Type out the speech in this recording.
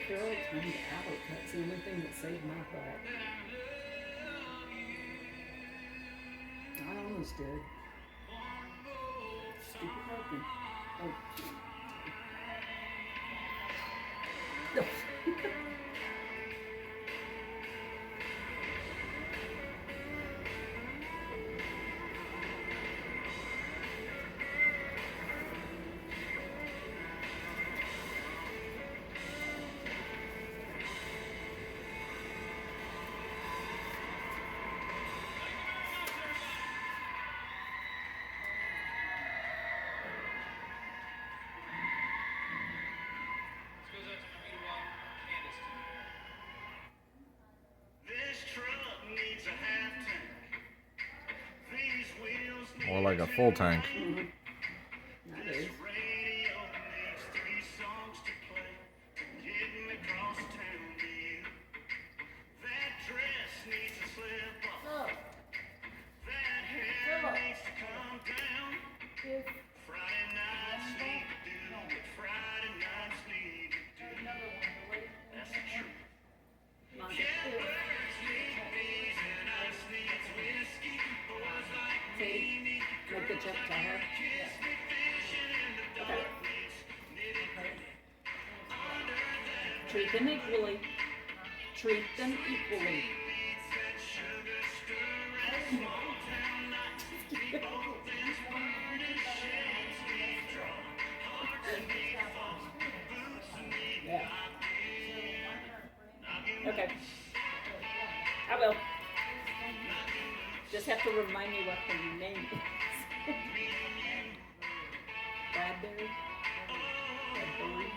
girl turned out. That's the only thing that saved my butt. I almost did. Stupid broken. Oh. No. More like a full tank. Mm-hmm. That is. See? Make the jump to her. Okay. Treat them equally. Treat them equally. Yeah. Okay. I will. Just have to remind me what her name is. Bradbury? Bradbury?